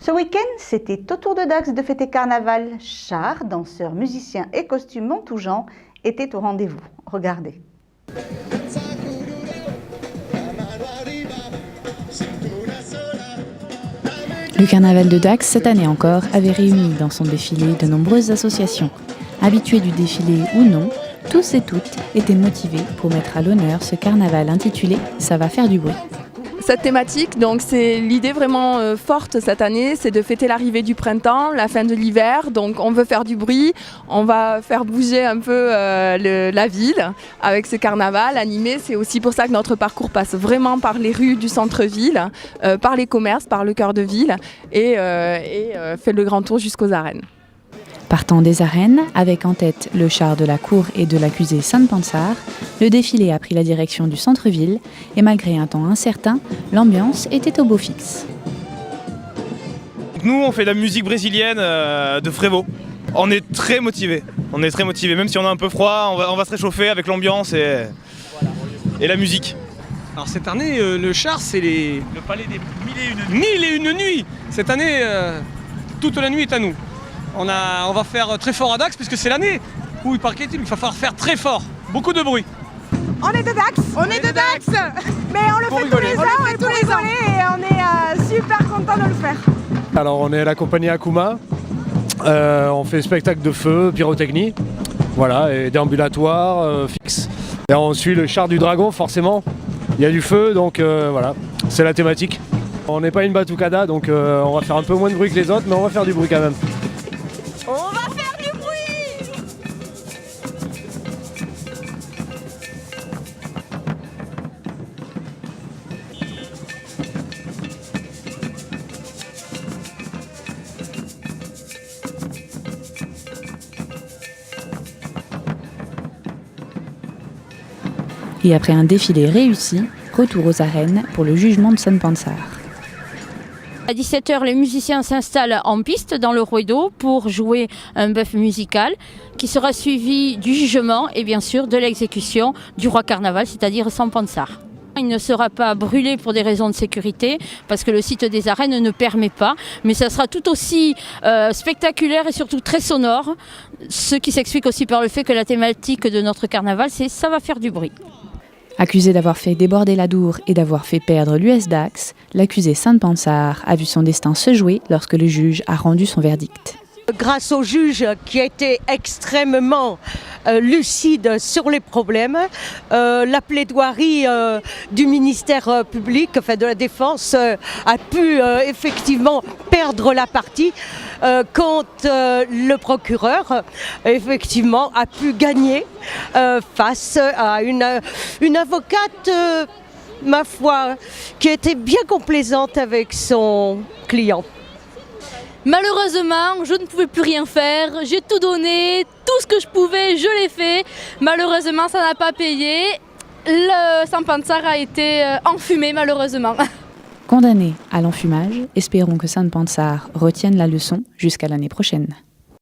Ce week-end, c'était au tour de Dax de fêter Carnaval. Chars, danseurs, musiciens et costumes en tout genre étaient au rendez-vous. Regardez. Le Carnaval de Dax, cette année encore, avait réuni dans son défilé de nombreuses associations. Habitués du défilé ou non, tous et toutes étaient motivés pour mettre à l'honneur ce carnaval intitulé « Ça va faire du bruit ». Cette thématique, donc c'est l'idée vraiment forte cette année, c'est de fêter l'arrivée du printemps, la fin de l'hiver. Donc on veut faire du bruit, on va faire bouger un peu la ville avec ce carnaval animé. C'est aussi pour ça que notre parcours passe vraiment par les rues du centre-ville, par les commerces, par le cœur de ville et fait le grand tour jusqu'aux arènes. Partant des arènes, avec en tête le char de la cour et de l'accusé Saint-Pansar, le défilé a pris la direction du centre-ville et malgré un temps incertain, l'ambiance était au beau fixe. Nous, on fait de la musique brésilienne de Frevo. On est très motivés, même si on a un peu froid, on va se réchauffer avec l'ambiance et la musique. Alors cette année, le char, c'est le palais des mille et une nuits. Cette année, toute la nuit est à nous. On va faire très fort à Dax puisque c'est l'année où il va falloir faire très fort, beaucoup de bruit. On est de Dax, mais on le fait tous les ans et tous les ans et on est super content de le faire. Alors on est la compagnie Akuma, on fait spectacle de feu, pyrotechnie, voilà, et déambulatoire fixe. Et on suit le char du dragon forcément, il y a du feu donc voilà, c'est la thématique. On n'est pas une batucada donc on va faire un peu moins de bruit que les autres mais on va faire du bruit quand même. On va faire du bruit! Et après un défilé réussi, retour aux arènes pour le jugement de Saint-Pansar. À 17h, les musiciens s'installent en piste dans le ruedo pour jouer un bœuf musical qui sera suivi du jugement et bien sûr de l'exécution du roi carnaval, c'est-à-dire Saint-Pansar. Il ne sera pas brûlé pour des raisons de sécurité parce que le site des arènes ne permet pas, mais ça sera tout aussi spectaculaire et surtout très sonore, ce qui s'explique aussi par le fait que la thématique de notre carnaval, c'est « ça va faire du bruit ». Accusé d'avoir fait déborder la Dour et d'avoir fait perdre l'US Dax, l'accusé Saint-Pansar a vu son destin se jouer lorsque le juge a rendu son verdict. Grâce au juge qui a été extrêmement lucide sur les problèmes, la plaidoirie du ministère public, enfin de la Défense, a pu effectivement perdre la partie quand le procureur effectivement a pu gagner face à une avocate, ma foi, qui était bien complaisante avec son client. Malheureusement, je ne pouvais plus rien faire, j'ai tout donné, tout ce que je pouvais, je l'ai fait. Malheureusement, ça n'a pas payé. Le Saint-Pansar a été enfumé, malheureusement. Condamné à l'enfumage, espérons que Saint-Pansar retienne la leçon jusqu'à l'année prochaine.